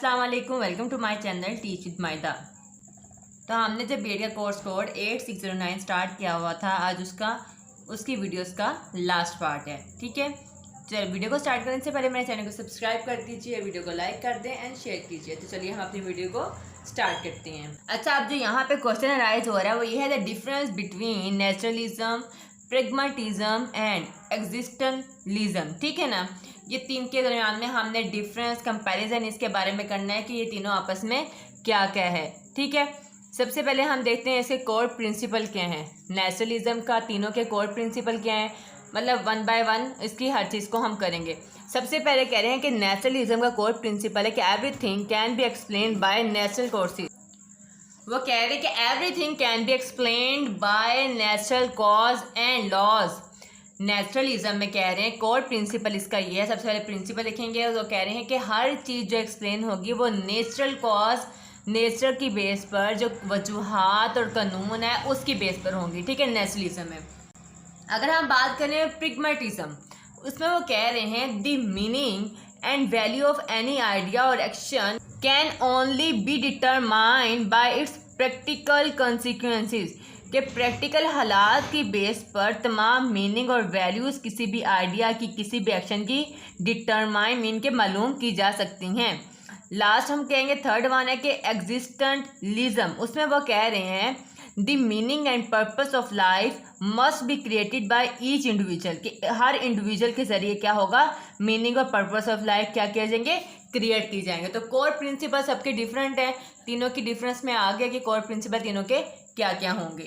अस्सलाम वालेकुम, welcome to my channel teach with Maida. तो हमने जब बीएड का कोर्स कोड 8609 स्टार्ट किया हुआ था, आज उसकी वीडियोस का लास्ट पार्ट है। ठीक है, चलिए वीडियो को स्टार्ट करने से पहले मेरे चैनल को सब्सक्राइब कर दीजिए, वीडियो को लाइक कर दें एंड शेयर कीजिए। तो चलिए हम अपनी वीडियो को स्टार्ट करते हैं। अच्छा, अब जो यहाँ पे क्वेश्चन अराइज हो रहा है वो ये है, the difference between naturalism, pragmatism and existentialism. ठीक है ना, ये तीन के दरमियान में हमने डिफरेंस कंपैरिजन इसके बारे में करना है कि ये तीनों आपस में क्या क्या है। ठीक है, सबसे पहले हम देखते हैं इसके कोर प्रिंसिपल क्या हैं। नेचुरलिज्म का तीनों के कोर प्रिंसिपल क्या हैं, मतलब वन बाय वन इसकी हर चीज़ को हम करेंगे। सबसे पहले कह रहे हैं कि नेचुरलिज्म का कोर प्रिंसिपल है कि everything can be explain by natural courses. वो कह रहे हैं कि everything can be explained by natural cause and laws. Naturalism में कह रहे हैं कोर प्रिंसिपल इसका ये है। सबसे पहले प्रिंसिपल लिखेंगे, वो कह रहे हैं कि हर चीज़ जो एक्सप्लेन होगी वो नेचुरल कॉज, नेचर की बेस पर, जो वजूहात और कानून है उसकी बेस पर होंगी। ठीक है, नेचुरलिज्म में। अगर हम बात करें प्रेगमेटिज्म, उसमें वो कह रहे हैं the meaning and value of any idea or action can only be determined by its practical consequences, कि प्रैक्टिकल हालात की बेस पर तमाम मीनिंग और वैल्यूज़ किसी भी आइडिया की, किसी भी एक्शन की डिटरमाइन मीन के मालूम की जा सकती हैं। लास्ट हम कहेंगे थर्ड वन है कि एग्जिस्टेंशलिज्म, उसमें वो कह रहे हैं the meaning and purpose of life must be created by each individual, कि हर इंडिविजुअल के जरिए क्या होगा, मीनिंग और पर्पस ऑफ लाइफ क्या किए जाएंगे, क्रिएट की जाएंगे। तो कोर प्रिंसिपल सबके डिफरेंट है, तीनों की डिफरेंस में आ गया कि कोर प्रिंसिपल तीनों के क्या क्या होंगे।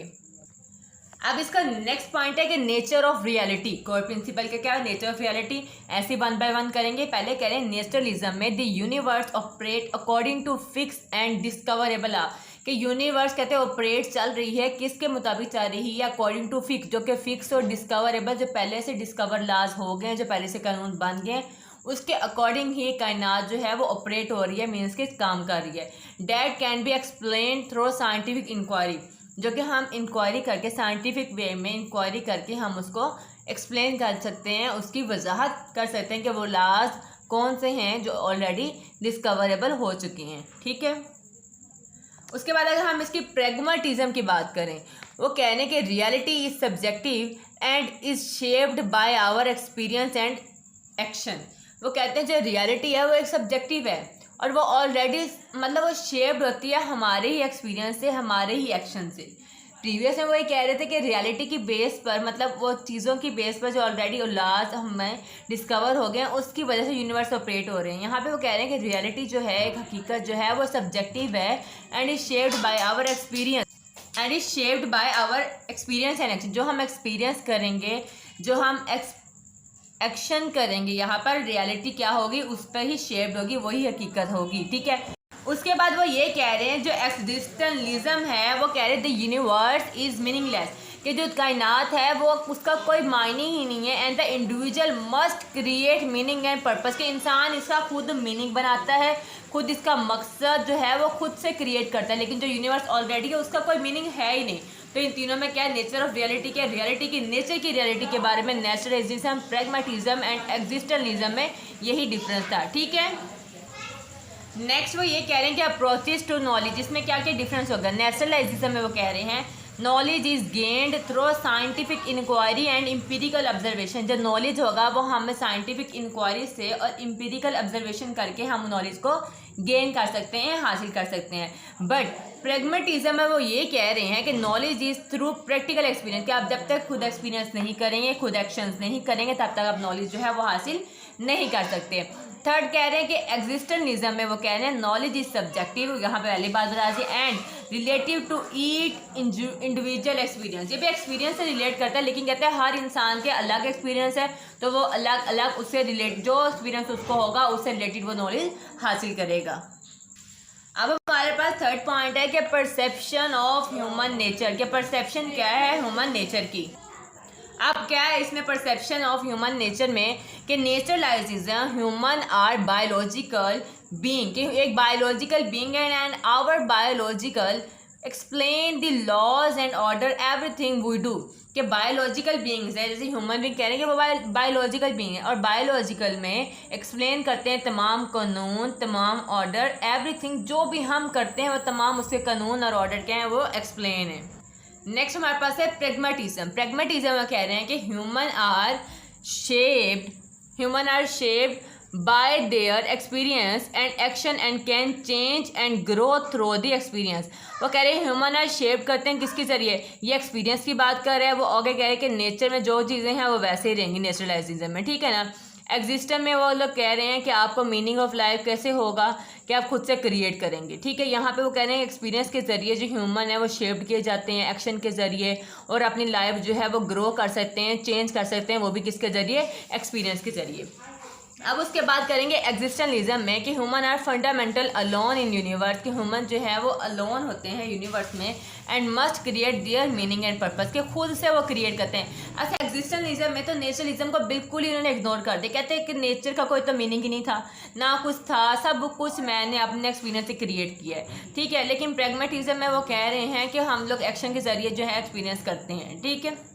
अब इसका नेक्स्ट पॉइंट है कि nature of reality. Core principle का क्या है, नेचर ऑफ रियलिटी। ऐसे वन बाय वन करेंगे। पहले कह रहे हैं नेचुरलिज्म में the universe operate according to fix and discoverable law, कि यूनिवर्स कहते हैं ऑपरेट चल रही है किसके मुताबिक चल रही है, अकॉर्डिंग टू फिक्स, जो कि फिक्स और डिस्कवरेबल, जो पहले से डिस्कवर लॉज हो गए, जो पहले से कानून बन गए, उसके अकॉर्डिंग ही कायनात जो है वो ऑपरेट हो रही है, मीन्स के काम कर रही है। That can be explain through scientific inquiry, जो कि हम इंक्वायरी करके, साइंटिफिक वे में इंक्वायरी करके हम उसको एक्सप्लेन कर सकते हैं, उसकी वजाहत कर सकते हैं कि वो लॉज कौन से हैं जो ऑलरेडी डिस्कवरेबल हो चुके हैं। ठीक है, उसके बाद अगर हम इसकी प्रेगमेटिज्म की बात करें, वो कहने के reality is subjective and is shaped by our experience and action. वो कहते हैं जो रियलिटी है वो एक सब्जेक्टिव है और वो ऑलरेडी मतलब वो शेप्ड होती है हमारे ही एक्सपीरियंस से, हमारे ही एक्शन से। प्रीवियस में वो ये कह रहे थे कि रियलिटी की बेस पर, मतलब वो चीज़ों की बेस पर जो ऑलरेडी लॉज हमें डिस्कवर हो गए उसकी वजह से यूनिवर्स ऑपरेट हो रहे हैं। यहाँ पे वो कह रहे हैं कि रियलिटी जो है, एक हकीकत जो है वो सब्जेक्टिव है and is shaped by our experience and action. जो हम एक्सपीरियंस करेंगे, जो हम एक्शन करेंगे, यहाँ पर रियलिटी क्या होगी, उस पर ही शेप्ड होगी, वही हकीकत होगी। ठीक है, उसके बाद वो ये कह रहे हैं जो एग्जिस्टेंशलिज्म है वो कह रहे हैं द यूनिवर्स इज मीनिंगलेस, कि जो कायनात है वो उसका कोई मायने ही नहीं है, and the individual must create meaning and purpose, के इंसान इसका खुद मीनिंग बनाता है, खुद इसका मकसद जो है वो खुद से क्रिएट करता है, लेकिन जो यूनिवर्स ऑलरेडी है उसका कोई मीनिंग है ही नहीं। तो इन तीनों में क्या है, नेचर ऑफ रियलिटी के, रियलिटी की, नेचर की रियलिटी के बारे में नेचुरलिज्म, प्रेगमेटिज्म एंड एग्जिस्टेंशलिज्म में यही डिफरेंस था। ठीक है, नेक्स्ट वो ये कह रहे हैं कि अप्रोचेस टू नॉलेज, इसमें क्या क्या डिफरेंस होगा। नेचुरलिज्म में वो कह रहे हैं knowledge is gained through scientific inquiry and empirical observation. जो नॉलेज होगा वो हमें साइंटिफिक इंक्वायरी से और एम्पिरिकल ऑब्जर्वेशन करके हम नॉलेज को गेन कर सकते हैं, हासिल कर सकते हैं। बट प्रेगमेटिज्म में वो ये कह रहे हैं कि knowledge is through practical experience, कि आप जब तक खुद एक्सपीरियंस नहीं करेंगे, खुद एक्शंस नहीं करेंगे, तब तक आप नॉलेज जो है वो हासिल नहीं कर सकते। थर्ड कह रहे हैं कि एग्जिस्टेंशलिज्म में वो कह रहे हैं नॉलेज इज सब्जेक्टिव, यहाँ पे पहली बात बता दी, and relative to each individual experience. ये भी एक्सपीरियंस से रिलेट करता है, लेकिन कहते हैं हर इंसान के अलग एक्सपीरियंस है, तो वो अलग अलग उससे रिलेट, जो एक्सपीरियंस उसको होगा उससे रिलेटेड वो नॉलेज हासिल करेगा। अब हमारे पास थर्ड पॉइंट है कि परसेप्शन ऑफ ह्यूमन नेचर, के परसेप्शन क्या है ह्यूमन नेचर की। अब क्या है इसमें परसेप्शन ऑफ ह्यूमन नेचर में कि naturalises human are biological being, कि एक बायोलॉजिकल बीइंग है and our biological explain the laws and order everything we do, कि बायोलॉजिकल बीइंग्स है, जैसे ह्यूमन बीइंग कह रहे हैं कि वो बायोलॉजिकल बीइंग है, और बायोलॉजिकल में एक्सप्लेन करते हैं तमाम कानून, तमाम ऑर्डर, एवरीथिंग जो भी हम करते हैं वो तमाम उसके कानून और ऑर्डर क्या हैं वो एक्सप्लेन है। नेक्स्ट हमारे पास है प्रेगमेटिज्म। प्रेगमेटिज्म में कह रहे हैं कि human are shaped by their experience and action and can change and grow through the experience। वो कह रहे हैं ह्यूमन आर शेप करते हैं किसके जरिए, ये एक्सपीरियंस की बात कर रहे हैं। वो आगे कह रहे हैं कि नेचर में जो चीज़ें हैं वो वैसे ही रहेंगी नेचुरलाइजेशन में, ठीक है ना। एग्जिस्टम में वो लोग कह रहे हैं कि आपको मीनिंग ऑफ लाइफ कैसे होगा कि आप खुद से क्रिएट करेंगे, ठीक है। यहाँ पे वो कह रहे हैं एक्सपीरियंस के जरिए जो ह्यूमन है वो शेप्ड किए जाते हैं एक्शन के जरिए, और अपनी लाइफ जो है वो ग्रो कर सकते हैं, चेंज कर सकते हैं, वो भी किसके जरिए, एक्सपीरियंस के जरिए। अब उसके बाद करेंगे एग्जिस्टेंशलिज्म में कि human are fundamental alone in universe, कि ह्यूमन जो है वो अलोन होते हैं यूनिवर्स में, and must create their meaning and purpose, के खुद से वो क्रिएट करते हैं। अच्छा, एग्जिस्टेंशलिज्म में तो नेचरलिज्म को बिल्कुल ही उन्होंने इग्नोर कर दिया, कहते हैं कि नेचर का कोई तो मीनिंग ही नहीं था, ना कुछ था, सब कुछ मैंने अपने एक्सपीरियंस से क्रिएट किया है, ठीक है। लेकिन प्रैग्मेटिज्म में वो कह रहे हैं कि हम लोग एक्शन के जरिए जो है एक्सपीरियंस करते हैं, ठीक है।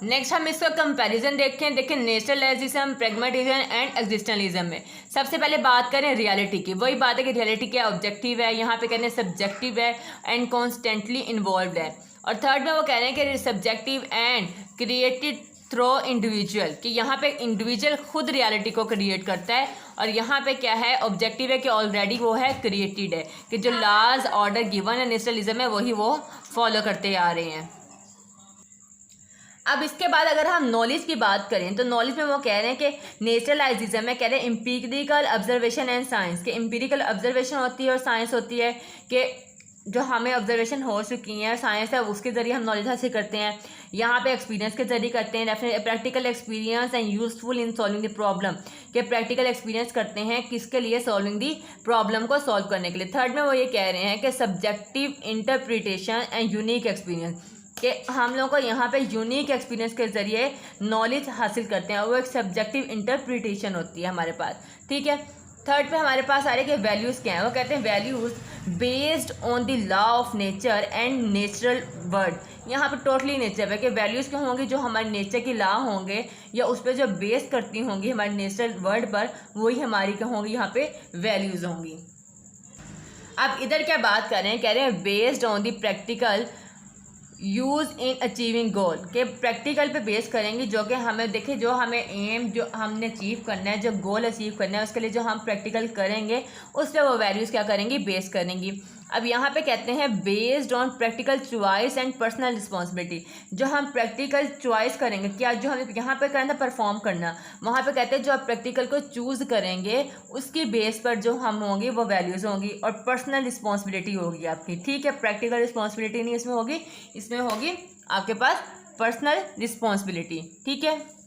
नेक्स्ट हम इसका कंपैरिजन देखें नेचुरलिज्म, प्रैग्मेटिज्म एंड एग्जिस्टेंशलिज्म में। सबसे पहले बात करें रियलिटी की। वही बात है कि रियलिटी क्या ऑब्जेक्टिव है, यहाँ पे कहते हैं सब्जेक्टिव है एंड कॉन्स्टेंटली इन्वॉल्व है। और थर्ड में वो कह रहे हैं कि subjective and created through individual, कि यहाँ पे इंडिविजुअल खुद रियलिटी को क्रिएट करता है, और यहाँ पे क्या है ऑब्जेक्टिव है कि ऑलरेडी वो है क्रिएटेड है, कि जो लॉज ऑर्डर गिवन है नेचुरलिज्म में वही वो फॉलो करते आ रहे हैं। अब इसके बाद अगर हम नॉलेज की बात करें तो नॉलेज में वो कह रहे हैं कि नेचुरलाइजेशन में कह रहे हैं एम्पिरिकल ऑब्जर्वेशन एंड साइंस, के एम्पिरिकल ऑब्जर्वेशन होती है और साइंस होती है कि जो हमें ऑब्जर्वेशन हो चुकी हैं, साइंस है उसके ज़रिए हम नॉलेज हासिल करते हैं। यहाँ पे एक्सपीरियंस के जरिए करते हैं, definitely practical experience and useful in solving the problem, के प्रैक्टिकल एक्सपीरियंस करते हैं किसके लिए, सॉल्विंग दी प्रॉब्लम को सॉल्व करने के लिए। थर्ड में वो ये कह रहे हैं कि subjective interpretation and unique experience, कि हम लोग को यहाँ पे यूनिक एक्सपीरियंस के जरिए नॉलेज हासिल करते हैं, और वो एक सब्जेक्टिव इंटरप्रिटेशन होती है हमारे पास, ठीक है। थर्ड पे हमारे पास आ रहे कि वैल्यूज़ क्या हैं। वो कहते हैं values based on the law of nature and natural world. यहाँ पे टोटली नेचर है कि वैल्यूज़ क्या होंगी, जो हमारे नेचर की लॉ होंगे या उस पर जो बेस करती होंगी हमारे नेचुरल वर्ल्ड पर, वही हमारी क्या होंगी, यहाँ पे वैल्यूज़ होंगी। अब इधर क्या बात कर रहे हैं, कह रहे हैं based on the practical use in achieving goal, के प्रैक्टिकल पे बेस करेंगे, जो कि हमें देखें जो हमें एम जो हमने अचीव करना है, जो गोल अचीव करना है, उसके लिए जो हम प्रैक्टिकल करेंगे उस पर वो वैल्यूज़ क्या करेंगी, बेस करेंगी। अब यहाँ पे कहते हैं based on practical choice and personal responsibility, जो हम प्रैक्टिकल चॉइस करेंगे, क्या जो हमें यहाँ पे करना परफॉर्म करना, वहाँ पे कहते हैं जो आप प्रैक्टिकल को चूज़ करेंगे उसकी बेस पर जो हम होंगे वो वैल्यूज़ होंगी, और पर्सनल रिस्पॉन्सिबिलिटी होगी आपकी, ठीक है। प्रैक्टिकल रिस्पॉन्सिबिलिटी नहीं इसमें होगी, इसमें होगी आपके पास पर्सनल रिस्पॉन्सिबिलिटी, ठीक है।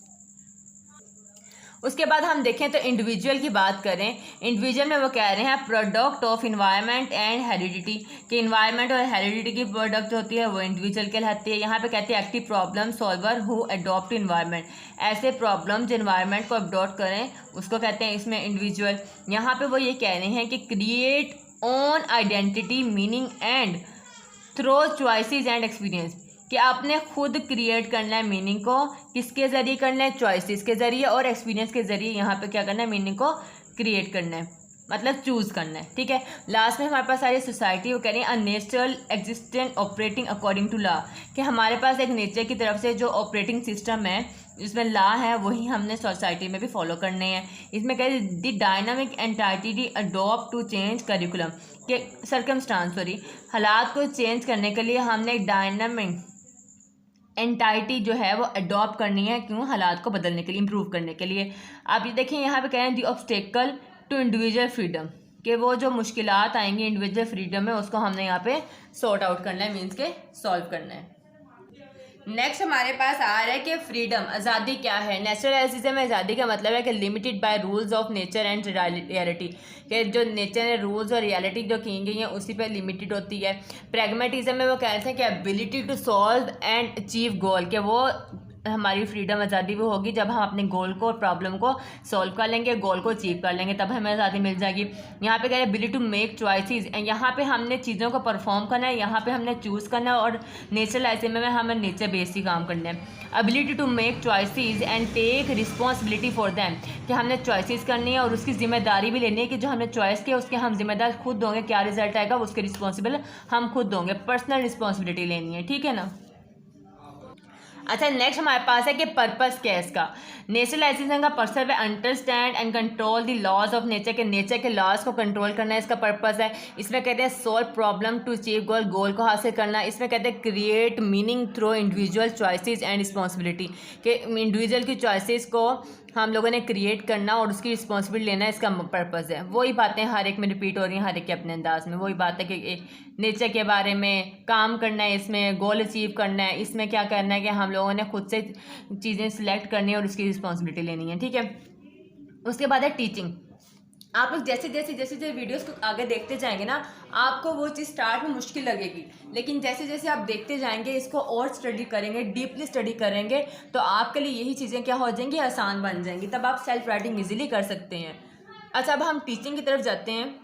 उसके बाद हम देखें तो इंडिविजुअल की बात करें, इंडिविजुअल में वो कह रहे हैं product of environment and heredity, कि इन्वायरमेंट और हेरिडिटी की प्रोडक्ट होती है वो इंडिविजुअल कहलाती है। यहाँ पे कहते हैं active problem solver who adopt environment, ऐसे प्रॉब्लम जो इन्वायरमेंट को अडॉप्ट करें उसको कहते हैं इसमें इंडिविजुअल। यहाँ पे वो ये कह रहे हैं कि create own identity meaning and through choices and experience, कि आपने खुद क्रिएट करना है मीनिंग को, किसके ज़रिए करना है, चॉइसेस के ज़रिए और एक्सपीरियंस के ज़रिए यहाँ पे क्या करना है, मीनिंग को क्रिएट करना है, मतलब चूज़ करना है, ठीक है। लास्ट में हमारे पास सारी सोसाइटी वो कह रही है a natural existent operating according to law, कि हमारे पास एक नेचर की तरफ से जो ऑपरेटिंग सिस्टम है जिसमें लॉ है वही हमने सोसाइटी में भी फॉलो करने हैं। इसमें कह दी dynamic entity adopt to change curriculum, के सर्कमस्टांस हालात को चेंज करने के लिए हमने एक डायनामिक एंटाइटी जो है वो अडॉप्ट करनी है, क्यों, हालात को बदलने के लिए, इंप्रूव करने के लिए। आप ये देखें यहाँ पे कह रहे हैं दी ऑब्स्टेकल टू इंडिविजुअल फ्रीडम, कि वो जो मुश्किलात आएंगी इंडिविजुअल फ्रीडम में उसको हमने यहाँ पे सॉर्ट आउट करना है, मीन्स के सॉल्व करना है। नेक्स्ट हमारे पास आ रहा है कि फ्रीडम, आज़ादी क्या है। नेचुरलिज्म में आज़ादी का मतलब है कि limited by rules of nature and reality, कि जो नेचर है रूल्स और रियलिटी जो की गई हैं उसी पर लिमिटेड होती है। प्रैग्मेटिज्म में वो कहते हैं कि ability to solve and achieve goal, कि वो हमारी फ्रीडम आज़ादी वो होगी जब हम अपने गोल को और प्रॉब्लम को सॉल्व कर लेंगे, गोल को अचीव कर लेंगे, तब हमें आज़ादी मिल जाएगी। यहाँ पे कह रहे हैं एबिलिटी टू मेक चॉइसेस, यहाँ पे हमने चीज़ों को परफॉर्म करना है, यहाँ पे हमने चूज़ करना है, और नेचर ऐसे में हमें नेचर बेस्ड ही काम करना है। Ability to make choices and take responsibility for them, कि हमने चॉइसेस करनी है और उसकी जिम्मेदारी भी लेनी है कि जो हमने चॉइस किया उसके हम जिम्मेदार खुद होंगे, क्या रिजल्ट आएगा उसके रिस्पॉन्सिबल हम खुद होंगे, पर्सनल रिस्पॉन्सिबिलिटी लेनी है, ठीक है ना। अच्छा, नेक्स्ट हमारे पास है कि पर्पस क्या है इसका। नेचुरलाइजेशन का पर्पस है understand and control the laws of nature, के नेचर के लॉज को कंट्रोल करना है इसका पर्पस है। इसमें कहते हैं solve problem to achieve goal, goal को हासिल करना। इसमें कहते हैं create meaning through individual choices and responsibility, कि इंडिविजुअल की चॉइसेस को हम लोगों ने क्रिएट करना और उसकी रिस्पॉन्सिबिलिटी लेना, इसका पर्पस है। वही बातें हर एक में रिपीट हो रही हैं, हर एक के अपने अंदाज में। वही बात है कि नेचर के बारे में काम करना है, इसमें गोल अचीव करना है, इसमें क्या करना है कि हम लोगों ने खुद से चीज़ें सिलेक्ट करनी है और उसकी रिस्पॉन्सिबिलिटी लेनी है, ठीक है। उसके बाद है टीचिंग। आप लोग जैसे जैसे वीडियोस को आगे देखते जाएंगे ना, आपको वो चीज़ स्टार्ट में मुश्किल लगेगी, लेकिन जैसे जैसे आप देखते जाएंगे, इसको और स्टडी करेंगे, डीपली स्टडी करेंगे, तो आपके लिए यही चीज़ें क्या हो जाएंगी, आसान बन जाएंगी। तब आप सेल्फ राइटिंग इजीली कर सकते हैं। अच्छा, अब हम टीचिंग की तरफ जाते हैं।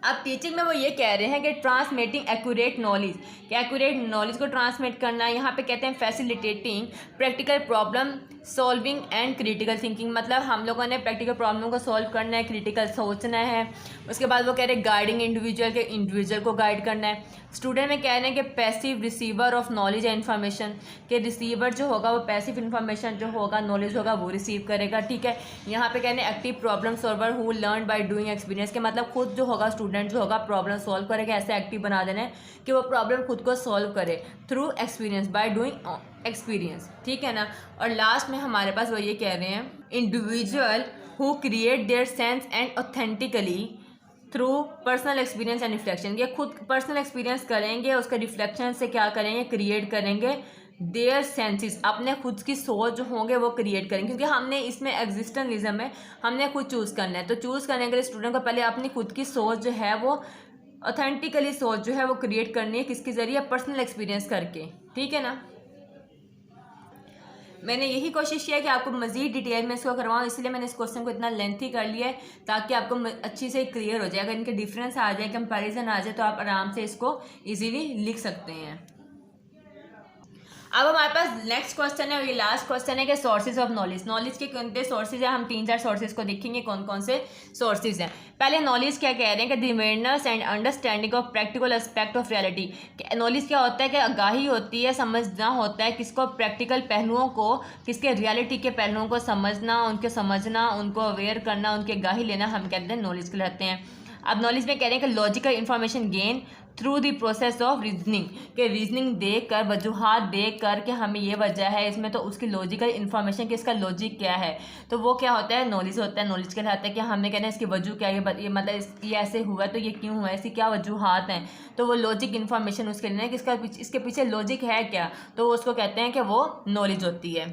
अब टीचिंग में वो ये कह रहे हैं कि ट्रांसमिटिंग एक्यूरेट नॉलेज, कि एक्यूरेट नॉलेज को ट्रांसमिट करना। यहाँ पे कहते हैं facilitating practical problem solving and critical thinking, मतलब हम लोगों ने प्रैक्टिकल प्रॉब्लम को सॉल्व करना है, क्रिटिकल सोचना है। उसके बाद वो कह रहे हैं गाइडिंग इंडिविजुअल, के इंडिविजुअल को गाइड करना है। स्टूडेंट में कह रहे हैं कि passive receiver of knowledge and information, के रिसीवर जो होगा वो पैसिव इन्फॉर्मेशन जो होगा, नॉलेज होगा, वो रिसीव करेगा, ठीक है। यहाँ पे कह रहे हैं active problem solver who learn by doing experience, के मतलब खुद जो होगा स्टूडेंट जो होगा प्रॉब्लम सॉल्व करेगा, ऐसे एक्टिव बना देना है कि वो प्रॉब्लम खुद को सॉल्व करे through experience, by doing experience, ठीक है ना। और लास्ट में हमारे पास वो ये कह रहे हैं individual who create their sense and authentically through personal experience and reflection, ये खुद पर्सनल एक्सपीरियंस करेंगे, उसके रिफ्लेक्शन से क्या करेंगे, क्रिएट करेंगे देयर सेंसेस, अपने खुद की सोच जो होंगे वो क्रिएट करेंगे, क्योंकि हमने इसमें एग्जिस्टेंटलिज्म है, हमने खुद चूज़ करना है। तो चूज़ करने के लिए स्टूडेंट को पहले अपनी खुद की सोच जो है वो ऑथेंटिकली सोच जो है वो क्रिएट करनी है, किसके ज़रिए, पर्सनल एक्सपीरियंस करके, ठीक है ना। मैंने यही कोशिश किया कि आपको मज़ीद डिटेल में इसको करवाऊँ, इसलिए मैंने इस क्वेश्चन को इतना लेंथी कर लिया है ताकि आपको अच्छी से क्लियर हो जाए। अगर इनके डिफरेंस आ जाए, कंपैरिजन आ जाए, तो आप आराम से इसको इजीली लिख सकते हैं। अब हमारे पास नेक्स्ट क्वेश्चन है, और ये लास्ट क्वेश्चन है कि सोर्सेज ऑफ नॉलेज, नॉलेज के कौन से सोर्सेज हैं। हम 3-4 सोर्सेज को देखेंगे कौन कौन से सोर्सेज हैं। पहले नॉलेज क्या कह रहे हैं कि the awareness and understanding of practical aspect of reality, knowledge क्या होता है कि आगाही होती है, समझना होता है किसको, प्रैक्टिकल पहलुओं को, किसके रियलिटी के पहलुओं को समझना, उनके समझना, उनको अवेयर करना, उनके आगाही लेना, हम कहते हैं नॉलेज कहलाते हैं। अब नॉलेज में कह रहे हैं कि logical information gain through the process of reasoning, के रीजनिंग देख कर, वजूहात देख कर कि हमें ये वजह है इसमें, तो उसकी लॉजिकल इन्फॉर्मेशन कि इसका लॉजिक क्या है, तो वो क्या होता है, नॉलेज होता है। नॉलेज कहलाता है कि हमें कहना है इसकी वजह क्या है, ये मतलब ये ऐसे हुआ तो ये क्यों हुआ, इसकी क्या वजूहात हैं, तो वो लॉजिक इन्फॉर्मेशन उसके लिए कि इसके पीछे लॉजिक है क्या, तो उसको कहते हैं कि वो नॉलेज होती है।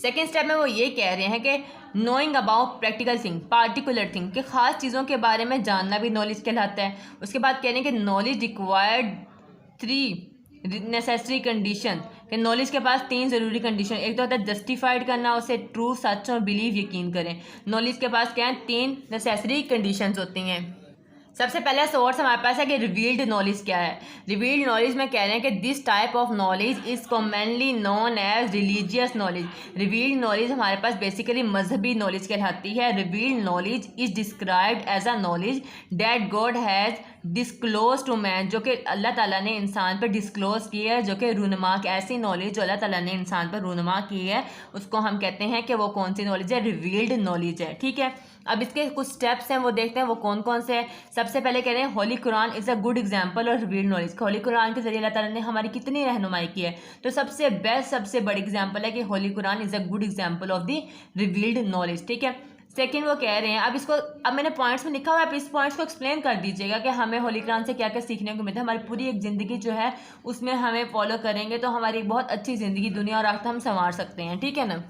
सेकेंड स्टेप में वो ये कह रहे हैं कि knowing about practical thing, particular thing, के ख़ास चीज़ों के बारे में जानना भी नॉलेज कहलाता है। उसके बाद कह रहे हैं कि नॉलेज रिक्वायर्ड 3 नेसेसरी कंडीशन, कि नॉलेज के पास 3 ज़रूरी कंडीशन, एक तो होता है जस्टिफाइड करना, उसे ट्रू, सच और बिलीव, यकीन करें। नॉलेज के पास क्या है, 3 नेसेसरी कंडीशंस होती हैं। सबसे पहला सोर्स हमारे पास है कि रिवील्ड नॉलेज क्या है। रिवील्ड नॉलेज में कह रहे हैं कि this type of knowledge is commonly known as religious knowledge. Revealed knowledge हमारे पास बेसिकली मजहबी नॉलेज कहलाती है। Revealed knowledge is described as a knowledge that God has disclose to man, जो कि अल्लाह ताला ने इंसान पर डिस्क्लोज की है, जो कि रूनमा, ऐसी नॉलेज जो अल्लाह ताला ने इंसान पर रूनमा की है, उसको हम कहते हैं कि वो कौन सी नॉलेज है, रिवील्ड नॉलेज है, ठीक है। अब इसके कुछ स्टेप्स हैं, वो देखते हैं वो कौन कौन से हैं। सबसे पहले कह रहे हैं Holi Quran is a good example और रिवील्ड नॉलेज, होली कुरान के जरिए अल्लाह ताला ने हमारी कितनी रहनुमाई की है, तो सबसे बेस्ट, सबसे बड़ी एग्जाम्पल है कि Holi Quran is a good example of the revealed knowledge, ठीक है। सेकंड वो कह रहे हैं, अब इसको, अब मैंने पॉइंट्स में लिखा हुआ है, आप इस पॉइंट्स को एक्सप्लेन कर दीजिएगा कि हमें होली कुरान से क्या क्या सीखने को मिलता है। हमारी पूरी एक ज़िंदगी जो है उसमें हमें फॉलो करेंगे तो हमारी एक बहुत अच्छी ज़िंदगी दुनिया और आखिरत हम संवार सकते हैं, ठीक है ना।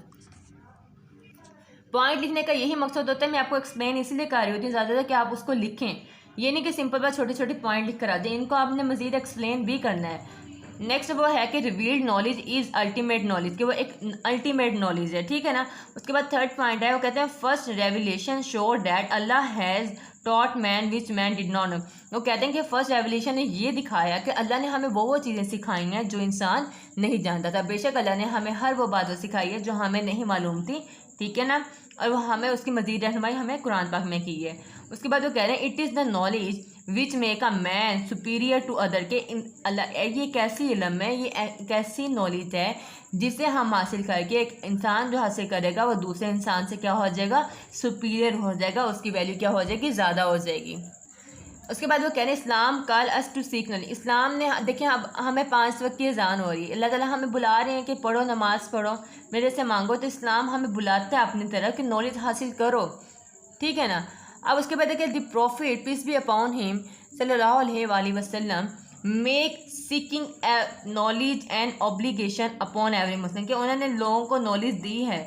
पॉइंट लिखने का यही मकसद होता है, मैं आपको एक्सप्लेन इसलिए कर रही होती हूँ ज़्यादातर कि आप उसको लिखें, ये नहीं कि सिंपल बात छोटे छोटे पॉइंट लिख कर आ जाए, इनको आपने मज़ीद एक्सप्लेन भी करना है। नेक्स्ट वो है कि revealed knowledge is ultimate knowledge, कि वो एक अल्टीमेट नॉलेज है, ठीक है ना। उसके बाद थर्ड पॉइंट है, वो कहते हैं first revelation show that Allah has taught man which man did not know. वो कहते हैं कि फर्स्ट रेवलेशन ने ये दिखाया कि अल्लाह ने हमें वो चीज़ें सिखाई हैं जो इंसान नहीं जानता था। बेशक अल्लाह ने हमें हर वो बात सिखाई है जो हमें नहीं मालूम थी, ठीक है ना, और वो हमें उसकी मज़ीद रहनुमाई हमें कुरान पाक में की है। उसके बाद वो कह रहे हैं it is the knowledge which make a man superior to other, के ये कैसी इल्म है, ये कैसी नॉलेज है जिसे हम हासिल करके एक इंसान जो हासिल करेगा वो दूसरे इंसान से क्या हो जाएगा, सुपीरियर हो जाएगा, उसकी वैल्यू क्या हो जाएगी, ज़्यादा हो जाएगी। उसके बाद वो कह रहे हैं Islam call us to seek knowledge. Islam ने, देखिए अब हमें 5 वक्त की अजान हो रही है, अल्लाह ताला हमें बुला रहे हैं कि पढ़ो, नमाज़ पढ़ो, मेरे से मांगो, तो इस्लाम हमें बुलाता है अपनी तरफ कि नॉलेज हासिल करो, ठीक है ना। अब उसके बाद देखिए the prophet peace be upon him सल्लल्लाहु अलैहि वसल्लम make seeking knowledge and obligation upon every Muslim, कि उन्होंने लोगों को नॉलेज दी है,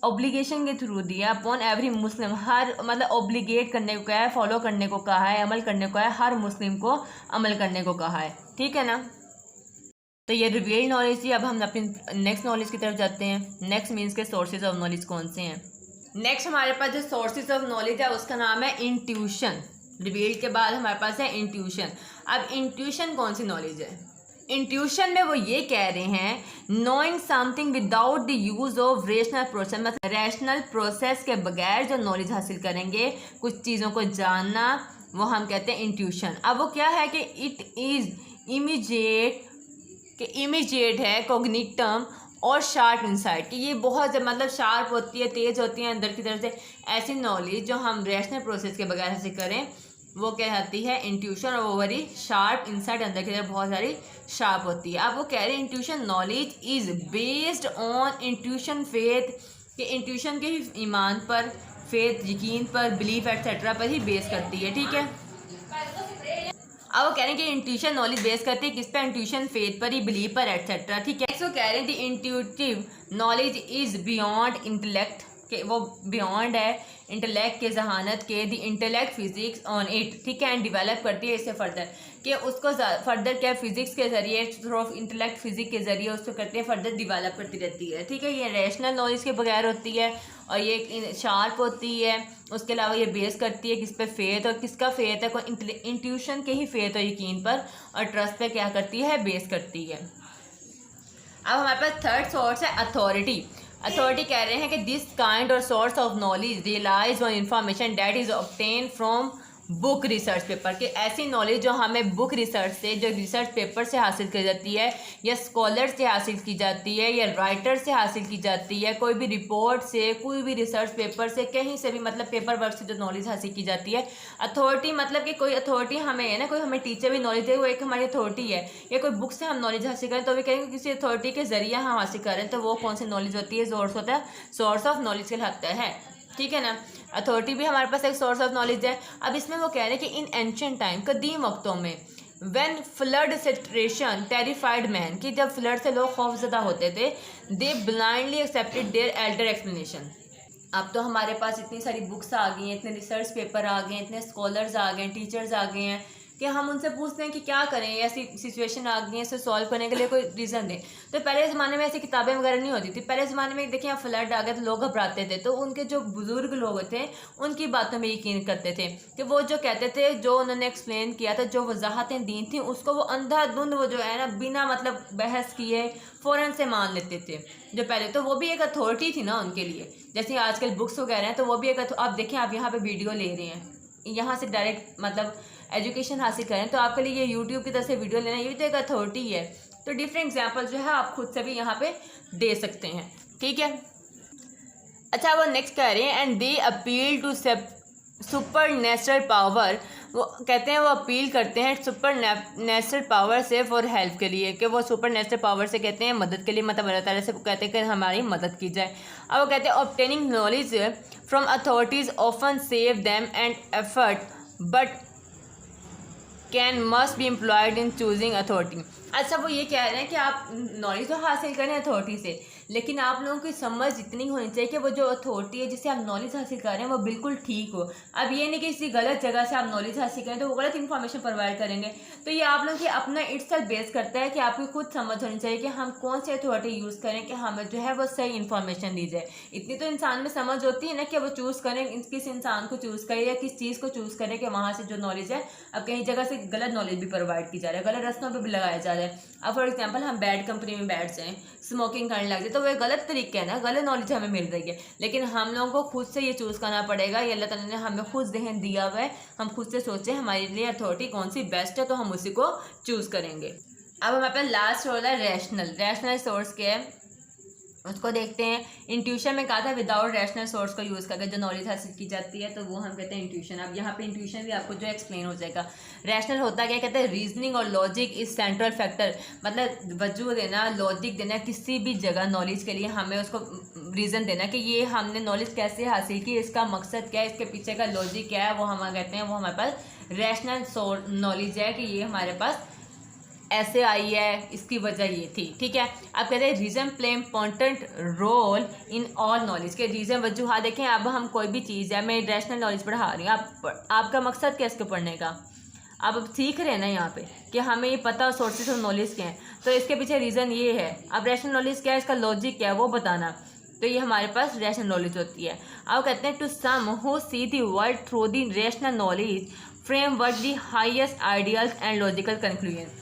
ऑब्लिगेशन के थ्रू दिया, अपॉन एवरी मुस्लिम, हर मतलब ऑब्लिगेट करने को कहा है, फॉलो करने को कहा है, अमल करने को है, हर मुस्लिम को अमल करने को कहा है, ठीक है ना। तो ये रिवील्ड नॉलेज थी। अब हम अपनी नेक्स्ट नॉलेज की तरफ जाते हैं। नेक्स्ट मीन्स के सोर्सेज ऑफ नॉलेज कौन से हैं। नेक्स्ट हमारे पास जो सोर्सेज ऑफ नॉलेज है उसका नाम है इंट्यूशन। रिवील्ड के बाद हमारे पास है इंट्यूशन। अब इंट्यूशन कौन सी नॉलेज है। इंट्यूशन में वो ये कह रहे हैं knowing something without the use of rational process, मतलब रैशनल प्रोसेस के बगैर जो नॉलेज हासिल करेंगे, कुछ चीज़ों को जानना, वो हम कहते हैं इंट्यूशन। अब वो क्या है कि इट इज़ इमीडिएट, कि इमीडिएट है, कॉग्निटम और शार्प इंसाइट, कि ये बहुत मतलब शार्प होती है, तेज़ होती है अंदर की तरफ से। ऐसी नॉलेज जो हम रैशनल प्रोसेस के बगैर हासिल करें वो कहलाती है इंट्यूशन, और वो वेरी शार्प इंसाइट, अंदर की तरफ बहुत सारी शार्प होती है। अब वो कह रहे हैं intuition knowledge is based on intuition faith, कि इंट्यूशन के ही ईमान पर, फेथ यकीन पर, बिलीफ एट्सेट्रा पर ही बेस करती है, ठीक है। अब वो कह रहे हैं कि इंट्यूशन नॉलेज बेस करती है किस पे, इंट्यूशन फेथ पर ही, बिलीव पर एट्सेट्रा, ठीक है। नेक्स्ट वो कह रहे हैं the intuitive knowledge is beyond intellect, के वो बियॉन्ड है इंटेलेक्ट के, जहानत के, the intellect physics on it, ठीक है, एंड डिवेलप करती है इससे फर्दर, कि उसको फर्दर क्या फिजिक्स के जरिए, थ्रू ऑफ इंटेलेक्ट फिजिक्स के जरिए उसको करते हैं फर्दर डिवेलप करती रहती है, ठीक है। ये रैशनल नॉलेज के बगैर होती है और ये शार्प होती है। उसके अलावा ये बेस करती है किस पे, फेथ, और किसका फेथ है, कोई इंट्यूशन के ही फेथ और यकीन पर और ट्रस्ट पे क्या करती है, बेस करती है। अब हमारे पास थर्ड सोर्स है अथॉरिटी। अथॉरिटी कह रहे हैं कि this kind or source of knowledge realise on information that is obtain from book research paper, कि ऐसी नॉलेज जो हमें बुक रिसर्च से, जो रिसर्च पेपर से हासिल की जाती है, या स्कॉलर से हासिल की जाती है, या राइटर से हासिल की जाती है, कोई भी रिपोर्ट से, कोई भी रिसर्च पेपर से, कहीं से भी, मतलब पेपर वर्क से जो नॉलेज हासिल की जाती है। अथॉरिटी मतलब कि कोई अथॉरिटी हमें है ना, कोई हमें टीचर भी नॉलेज दे, वो एक हमारी अथॉरिटी है, या कोई बुक से हम नॉलेज हासिल करें तो भी कहेंगे किसी अथॉरिटी के जरिए हम हासिल करें, तो वो कौन सी नॉलेज होती है, सोर्स होता है, सोर्स ऑफ नॉलेज कहलाता है, ठीक है ना। अथॉरिटी भी हमारे पास एक सोर्स ऑफ नॉलेज है। अब इसमें वो कह रहे हैं कि इन एंशिएंट टाइम, कदीम वक्तों में, when flood situation terrified man, कि जब फ्लड से लोग खौफजदा होते थे, they blindly accepted their elder explanation. अब तो हमारे पास इतनी सारी बुक्स आ गई हैं, इतने रिसर्च पेपर आ गए हैं, इतने स्कॉलर्स आ गए हैं, टीचर्स आ गए हैं, कि हम उनसे पूछते हैं कि क्या करें, ऐसी सिचुएशन आ गई है, इसे सॉल्व करने के लिए कोई रीज़न दें। तो पहले ज़माने में ऐसी किताबें वगैरह नहीं होती थी। पहले ज़माने में देखिए फ्लड आ गया तो लोग घबराते थे, तो उनके जो बुज़ुर्ग लोग थे उनकी बातों में यकीन करते थे, कि वो जो कहते थे, जो उन्होंने एक्सप्लेन किया था, जो वजाहतें दी थी, उसको वो अंधाधुंध, वो जो है ना, बिना मतलब बहस किए फ़ौरन से मान लेते थे जो पहले। तो वो भी एक अथॉरिटी थी ना उनके लिए, जैसे आजकल बुक्स वगैरह हैं, तो वो भी एक आप देखें, आप यहाँ पे वीडियो ले रहे हैं, यहाँ से डायरेक्ट मतलब एजुकेशन हासिल करें, तो आपके लिए ये यूट्यूब की तरफ से वीडियो लेना, ये भी तो एक अथॉरिटी है। तो डिफरेंट एग्जाम्पल जो है आप खुद से भी यहाँ पे दे सकते हैं, ठीक है। अच्छा, वो नेक्स्ट कह रहे हैं and they appeal to supernatural power, वो कहते हैं वो अपील करते हैं सुपर नेचुरल पावर से फॉर हेल्प के लिए, कि वो सुपर नेचुरल पावर से कहते हैं मदद के लिए, मतलब अल्लाह ताला से कहते हैं कि हमारी मदद की जाए। अब वो कहते हैं obtaining knowledge from authorities often save them and effort but can must be employed in choosing authority, अच्छा, वो ये कह रहे हैं कि आप नॉलेज तो हासिल करें अथॉरिटी से, लेकिन आप लोगों की समझ इतनी होनी चाहिए कि वो जो अथॉरिटी है जिससे आप नॉलेज हासिल कर रहे हैं वो बिल्कुल ठीक हो। अब ये नहीं कि किसी गलत जगह से आप नॉलेज हासिल करें तो वो गलत इन्फॉर्मेशन प्रोवाइड करेंगे। तो ये आप लोगों की अपना इट्सेल्फ बेस करता है कि आपकी खुद समझ होनी चाहिए कि हम कौन सी अथॉरिटी यूज़ करें कि हमें जो है वो सही इन्फॉर्मेशन दी जाए। इतनी तो इंसान में समझ होती है ना कि वो चूज़ करें, किस इंसान को चूज़ करें या किस चीज़ को चूज़ करें कि वहाँ से जो नॉलेज है, अब कहीं जगह से गलत नॉलेज भी प्रोवाइड की जा रहा है, गलत रास्तों पर भी लगाया जा रहा है। अब फॉर एग्जाम्पल हम बैड कंपनी में बैठ जाएं, स्मोकिंग करने लग जाए, तो वो गलत तरीके है ना, गलत नॉलेज हमें मिल रही है। लेकिन हम लोगों को खुद से ये चूज़ करना पड़ेगा। ये अल्लाह ताला ने हमें खुद जहन दिया हुआ है, हम खुद से सोचें हमारे लिए अथॉरिटी कौन सी बेस्ट है तो हम उसी को चूज़ करेंगे। अब हमारे पास लास्ट रोल है रैशनल सोर्स क्या है उसको देखते हैं। इंट्यूशन में कहा था विदाउट रैशनल सोर्स को यूज़ करके जो नॉलेज हासिल की जाती है तो वो हम कहते हैं इंट्यूशन। अब यहाँ पे इंट्यूशन भी आपको जो एक्सप्लेन हो जाएगा। रैशनल होता क्या, कहते हैं रीजनिंग और लॉजिक इज सेंट्रल फैक्टर, मतलब वजूद देना, लॉजिक देना, किसी भी जगह नॉलेज के लिए हमें उसको रीज़न देना कि ये हमने नॉलेज कैसे हासिल की, इसका मकसद क्या है, इसके पीछे का लॉजिक क्या है, वो हम कहते हैं वो हमारे पास रैशनल नॉलेज है कि ये हमारे पास ऐसे आई है, इसकी वजह ये थी। ठीक है, अब कहते हैं reason play important role in all knowledge के रीज़न वजूहत देखें। अब हम कोई भी चीज़ है, मैं रैशनल नॉलेज पढ़ा रही हूँ, आपका मकसद क्या इसके पढ़ने का, आप सीख रहे हैं ना यहाँ पे कि हमें ये पता सोर्सेज ऑफ नॉलेज क्या है, तो इसके पीछे रीज़न ये है। अब रैशनल नॉलेज क्या है, इसका लॉजिक क्या है वो बताना, तो ये हमारे पास रैशनल नॉलेज होती है। अब कहते हैं to some who see the world through the rational knowledge framework the highest ideals and logical conclusion.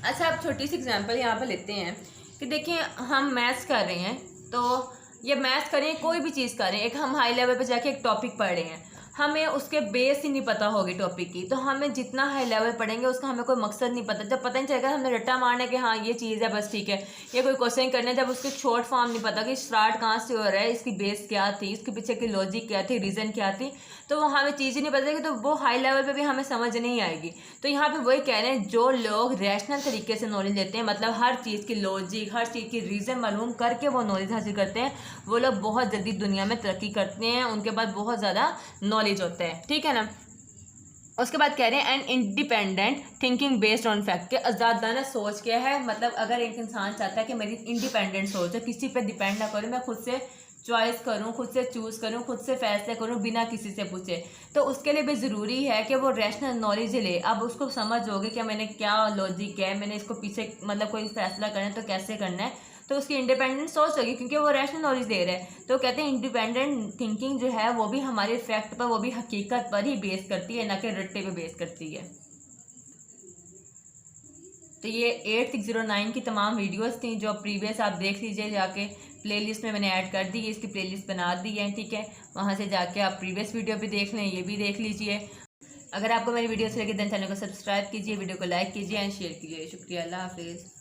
अच्छा, आप छोटी सी एग्जांपल यहाँ पर लेते हैं कि देखिए हम मैथ्स कर रहे हैं, तो ये मैथ्स करें कोई भी चीज़ करें, एक हम हाई लेवल पे जाके एक टॉपिक पढ़ रहे हैं, हमें उसके बेस ही नहीं पता होगी टॉपिक की, तो हमें जितना हाई लेवल पढ़ेंगे उसका हमें कोई मकसद नहीं पता। जब पता नहीं चलेगा हमने रट्टा मारना है कि हाँ ये चीज़ है बस ठीक है, ये कोई क्वेश्चन करना है, जब उसके शॉर्ट फॉर्म नहीं पता कि स्टार्ट कहाँ से हो रहा है, इसकी बेस क्या थी, इसके पीछे की लॉजिक क्या थी, रीज़न क्या थी, तो वो हमें चीज़ ही नहीं पता कि तो वो हाई लेवल पे भी हमें समझ नहीं आएगी। तो यहाँ पे वही कह रहे हैं जो लोग रैशनल तरीके से नॉलेज लेते हैं, मतलब हर चीज़ की लॉजिक, हर चीज़ की रीज़न मालूम करके वो नॉलेज हासिल करते हैं, वो लोग बहुत जल्दी दुनिया में तरक्की करते हैं, उनके पास बहुत ज़्यादा नॉलेज होता है। ठीक है ना। उसके बाद कह रहे हैं and independent thinking based on fact के आज़ादाना सोच क्या है, मतलब अगर एक इंसान चाहता है कि मेरी इंडिपेंडेंट सोच है, किसी पे डिपेंड ना करूँ, मैं खुद से चॉइस करूँ, खुद से चूज़ करूँ, खुद से फैसले करूँ बिना किसी से पूछे, तो उसके लिए भी ज़रूरी है कि वो रैशनल नॉलेज ले। अब उसको समझ होगी कि मैंने क्या लॉजिक है, मैंने इसको पीछे मतलब कोई फैसला करना है तो कैसे करना है, तो उसकी इंडिपेंडेंट सोच होगी क्योंकि वो रैशनल नॉलेज दे रहा है। तो कहते हैं इंडिपेंडेंट थिंकिंग जो है वो भी हमारे फैक्ट पर, वो भी हकीकत पर ही बेस करती है, ना कि रट्टे पे बेस करती है। तो ये 8609 की तमाम वीडियोस थी जो प्रीवियस आप देख लीजिए जाके, प्लेलिस्ट में मैंने ऐड कर दी है, इसकी प्लेलिस्ट बना दी है। ठीक है, वहाँ से जाके आप प्रीवियस वीडियो भी देख लें, ये भी देख लीजिए। अगर आपको मेरी वीडियो अच्छी लगी देन चैनल को सब्सक्राइब कीजिए, वीडियो को लाइक कीजिए एंड शेयर कीजिए। शुक्रिया, अल्लाह हाफिज़।